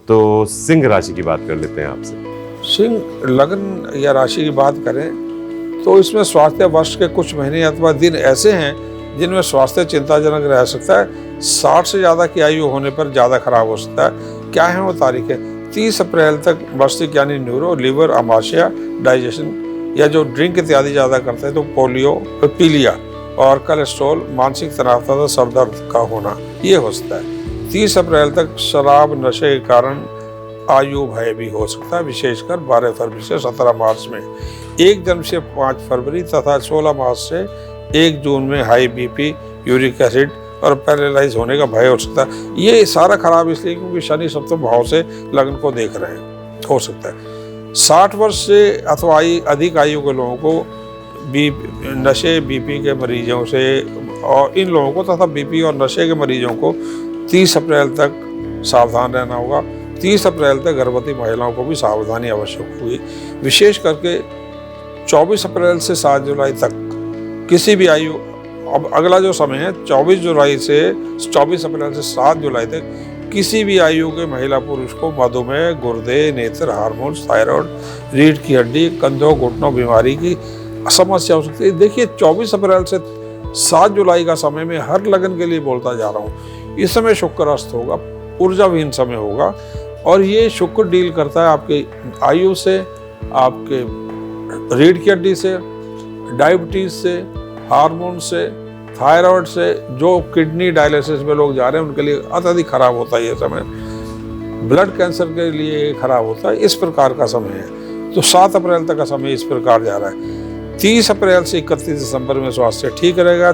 तो सिंह राशि की बात कर लेते हैं आपसे। सिंह लग्न या राशि की बात करें तो इसमें स्वास्थ्य वर्ष के कुछ महीने अथवा दिन ऐसे हैं जिनमें स्वास्थ्य चिंताजनक रह सकता है। 60 से ज़्यादा की आयु होने पर ज़्यादा खराब हो सकता है। क्या है वो तारीखें? 30 अप्रैल तक मस्तिष्क यानी न्यूरो, लिवर, अमाशय, डाइजेशन या जो ड्रिंक इत्यादि ज़्यादा करते हैं तो पोलियो, पीलिया और कोलेस्ट्रॉल, मानसिक तनाव तथा सर दर्द का होना ये हो सकता है। 30 अप्रैल तक शराब नशे के कारण आयु भय भी हो सकता है, विशेषकर 12 फरवरी से 17 मार्च में। 1 जनवरी से 5 फरवरी तथा 16 मार्च से 1 जून में हाई बीपी, यूरिक एसिड और पैरालाइज होने का भय हो सकता है। ये सारा खराब इसलिए क्योंकि शनि सप्तम भाव से लग्न को देख रहे हैं, हो सकता है। 60 वर्ष से अथवा अधिक आयु के लोगों को नशे, बीपी के मरीजों से और इन लोगों को तथा बीपी और नशे के मरीजों को 30 अप्रैल तक सावधान रहना होगा। 30 अप्रैल तक गर्भवती महिलाओं को भी सावधानी आवश्यक होगी। विशेष करके 24 अप्रैल से 7 जुलाई तक किसी भी आयु, अब अगला जो समय है 24 अप्रैल से 7 जुलाई तक किसी भी आयु के महिला पुरुष को मधुमेह, गुर्दे, नेत्र, हार्मोन्स, थायराइड, रीढ़ की हड्डी, कंधों घुटनों बीमारी की समस्या हो सकती है। देखिए 24 अप्रैल से 7 जुलाई का समय में हर लगन के लिए बोलता जा रहा हूँ। इस समय शुक्र अस्त होगा, ऊर्जाविहीन समय होगा और ये शुक्र डील करता है आपके आयु से, आपके रीढ़ की हड्डी से, डायबिटीज से, हार्मोन से, थायराइड से। जो किडनी डायलिसिस में लोग जा रहे हैं उनके लिए अत्यधिक खराब होता है ये समय। ब्लड कैंसर के लिए खराब होता है। इस प्रकार का समय है। तो 7 अप्रैल तक का समय इस प्रकार जा रहा है। 30 अप्रैल से 31 दिसंबर में स्वास्थ्य ठीक रहेगा।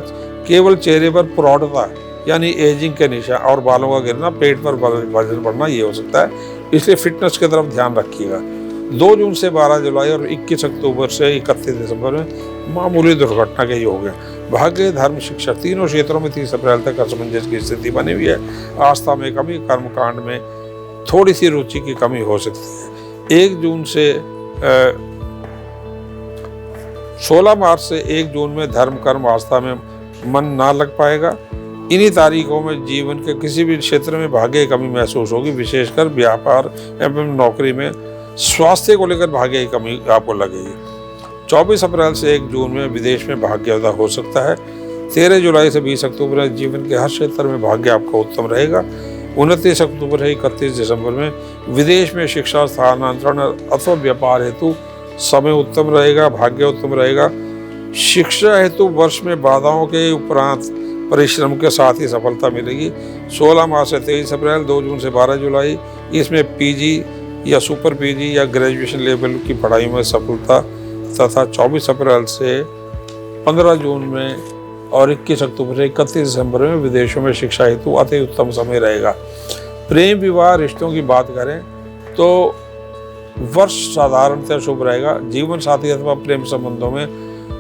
केवल चेहरे पर प्रौढ़ता यानी एजिंग के निशान और बालों का गिरना, पेट पर वजन बढ़ना ये हो सकता है, इसलिए फिटनेस की तरफ ध्यान रखिएगा। 2 जून से 12 जुलाई और 21 अक्टूबर से 31 दिसंबर में मामूली दुर्घटना के योग है। भाग्य, धर्म, शिक्षा तीनों क्षेत्रों में 30 अप्रैल तक असमंजस की स्थिति बनी हुई है। आस्था में कमी, कर्मकांड में थोड़ी सी रुचि की कमी हो सकती है। 1 जून से 16 मार्च से 1 जून में धर्म, कर्म, आस्था में मन ना लग पाएगा। इन्हीं तारीखों में जीवन के किसी भी क्षेत्र में भाग्य की कमी महसूस होगी, विशेषकर व्यापार एवं नौकरी में। स्वास्थ्य को लेकर भाग्य की कमी आपको लगेगी। 24 अप्रैल से 1 जून में विदेश में भाग्योदय हो सकता है। 13 जुलाई से 20 अक्टूबर में जीवन के हर क्षेत्र में भाग्य आपका उत्तम रहेगा। 29 अक्टूबर से 31 दिसंबर में विदेश में शिक्षा, स्थानांतरण अथवा व्यापार हेतु समय उत्तम रहेगा, भाग्य उत्तम रहेगा। शिक्षा हेतु वर्ष में बाधाओं के उपरांत परिश्रम के साथ ही सफलता मिलेगी। 16 मार्च से 23 अप्रैल, 2 जून से 12 जुलाई इसमें पीजी या सुपर पीजी या ग्रेजुएशन लेवल की पढ़ाई में सफलता तथा 24 अप्रैल से 15 जून में और 21 अक्टूबर से 31 दिसंबर में विदेशों में शिक्षा हेतु अति उत्तम समय रहेगा। प्रेम विवाह रिश्तों की बात करें तो वर्ष साधारणतः शुभ रहेगा। जीवन साथी अथवा प्रेम संबंधों में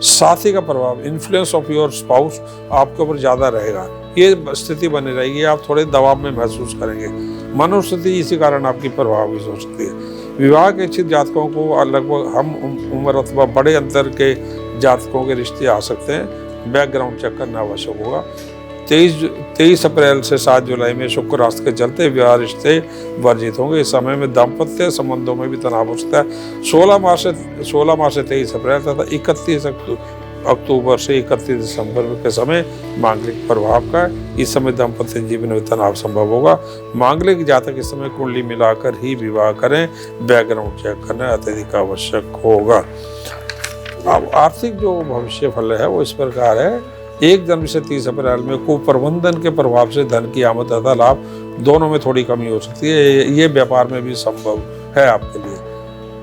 साथी का प्रभाव, इन्फ्लुएंस ऑफ योर स्पाउस आपके ऊपर ज़्यादा रहेगा। ये स्थिति बनी रहेगी। आप थोड़े दबाव में महसूस करेंगे। मनोस्थिति इसी कारण आपकी प्रभावित हो सकती है। विवाह के इच्छित जातकों को लगभग हम उम्र अथवा बड़े अंतर के जातकों के रिश्ते आ सकते हैं। बैकग्राउंड चेक करना आवश्यक होगा। 23 अप्रैल से 7 जुलाई में शुक्र राशि के चलते विवाह रिश्ते वर्जित होंगे। इस समय में दाम्पत्य संबंधों में भी तनाव हो सकता है। 16 मार्च से 23 अप्रैल तथा 31 अक्टूबर से 31 दिसंबर के समय मांगलिक प्रभाव का, इस समय दाम्पत्य जीवन में तनाव संभव होगा। मांगलिक जातक इस समय कुंडली मिलाकर ही विवाह करें। बैकग्राउंड चेक करना अत्यधिक आवश्यक होगा। अब आर्थिक जो भविष्य फल है वो इस प्रकार है। 1 जनवरी से 30 अप्रैल में कुप्रबंधन के प्रभाव से धन की आमद तथा लाभ दोनों में थोड़ी कमी हो सकती है। ये व्यापार में भी संभव है आपके लिए।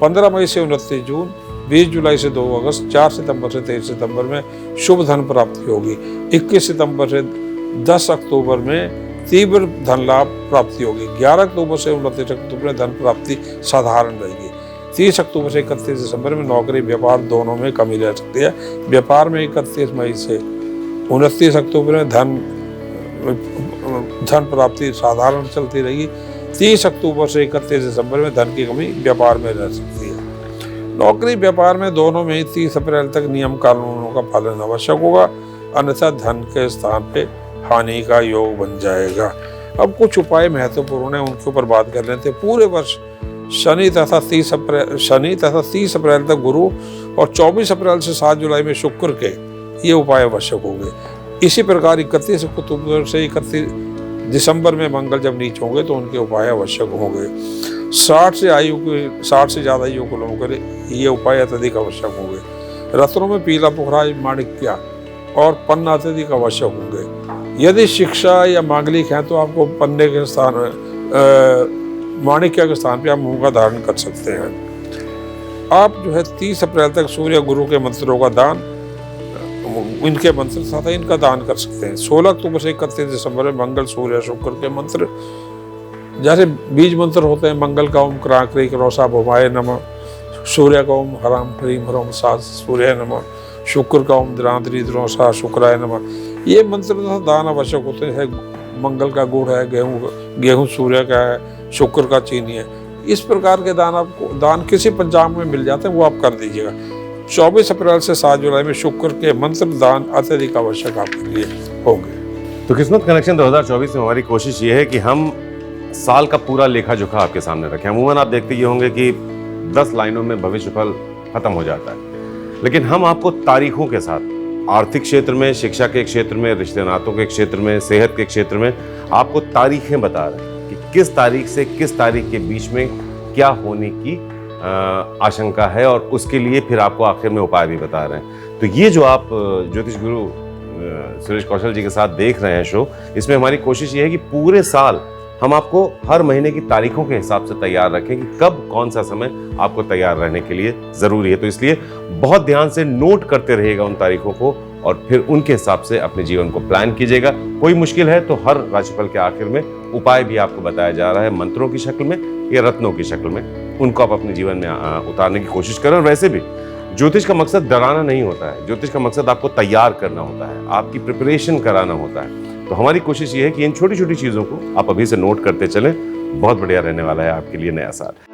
15 मई से 29 जून, 20 जुलाई से 2 अगस्त, 4 सितंबर से 23 सितंबर में शुभ धन प्राप्ति होगी। 21 सितंबर से 10 अक्टूबर में तीव्र धन लाभ प्राप्ति होगी। 11 अक्टूबर से 29 अक्टूबर में धन प्राप्ति साधारण रहेगी। 30 अक्टूबर से 31 दिसंबर में नौकरी व्यापार दोनों में कमी रह सकती है। व्यापार में 31 मई से 29 अक्टूबर में धन प्राप्ति साधारण चलती रहेगी। 30 अक्टूबर से 31 दिसंबर में धन की कमी व्यापार में रह सकती है। नौकरी व्यापार में दोनों में ही 30 अप्रैल तक नियम कानूनों का पालन आवश्यक होगा, अन्यथा धन के स्थान पे हानि का योग बन जाएगा। अब कुछ उपाय महत्वपूर्ण है, उनके ऊपर बात कर लेते हैं। पूरे वर्ष शनि तथा 30 अप्रैल तक गुरु और 24 अप्रैल से 7 जुलाई में शुक्र के ये उपाय आवश्यक होंगे। इसी प्रकार 31 अक्टूबर से 31 दिसंबर में मंगल जब नीच होंगे तो उनके उपाय आवश्यक होंगे। 60 से ज़्यादा आयु के लोगों के लिए ये उपाय अत्यधिक आवश्यक होंगे। रत्नों में पीला पुखराज, माणिक्य और पन्ना अत्यधिक आवश्यक होंगे। यदि शिक्षा या मांगलिक हैं तो आपको पन्ने के स्थान माणिक्य के स्थान पे आप मूंग का धारण कर सकते हैं। आप जो है 30 अप्रैल तक सूर्य गुरु के मंत्रों का दान, इनके मंत्र तथा इनका दान कर सकते हैं। 16 अक्टूबर से 31 दिसंबर में मंगल, सूर्य, शुक्र के मंत्र, जैसे बीज मंत्र होते हैं, मंगल का ओम क्रांक्री रोसा भुमाय नमः, सूर्य का ओम हराम ह्रीम ह्रोम सा सूर्य नमः, शुक्र का ओम द्रांद्री द्रोसा शुक्राय नमः। ये मंत्र तथा दान आवश्यक होते हैं। मंगल का गुड़ है, गेहूं सूर्य का है, शुक्र का चीनी है। इस प्रकार के दान आपको दान किसी पंचांग में मिल जाते हैं, वो आप कर दीजिएगा। 24 अप्रैल से 7 जुलाई में शुक्र के मंत्र दान अत्यधिक आवश्यक आपके लिए होंगे। तो किस्मत कनेक्शन 2024 में हमारी कोशिश ये है कि हम साल का पूरा लेखा जोखा आपके सामने रखें। अमूमन आप देखते ये होंगे कि 10 लाइनों में भविष्य फल खत्म हो जाता है, लेकिन हम आपको तारीखों के साथ आर्थिक क्षेत्र में, शिक्षा के क्षेत्र में, रिश्ते नातों के क्षेत्र में, सेहत के क्षेत्र में आपको तारीखें बता रहे हैं कि किस तारीख से किस तारीख के बीच में क्या होने की आशंका है, और उसके लिए फिर आपको आखिर में उपाय भी बता रहे हैं। तो ये जो आप ज्योतिष गुरु सुरेश कौशल जी के साथ देख रहे हैं शो, इसमें हमारी कोशिश ये है कि पूरे साल हम आपको हर महीने की तारीखों के हिसाब से तैयार रखें कि कब कौन सा समय आपको तैयार रहने के लिए ज़रूरी है। तो इसलिए बहुत ध्यान से नोट करते रहिएगा उन तारीखों को, और फिर उनके हिसाब से अपने जीवन को प्लान कीजिएगा। कोई मुश्किल है तो हर राशिफल के आखिर में उपाय भी आपको बताया जा रहा है, मंत्रों की शक्ल में या रत्नों की शक्ल में। उनको आप अपने जीवन में उतारने की कोशिश करें। और वैसे भी ज्योतिष का मकसद डराना नहीं होता है, ज्योतिष का मकसद आपको तैयार करना होता है, आपकी प्रिपरेशन कराना होता है। तो हमारी कोशिश ये है कि इन छोटी छोटी चीज़ों को आप अभी से नोट करते चलें। बहुत बढ़िया रहने वाला है आपके लिए नया साल।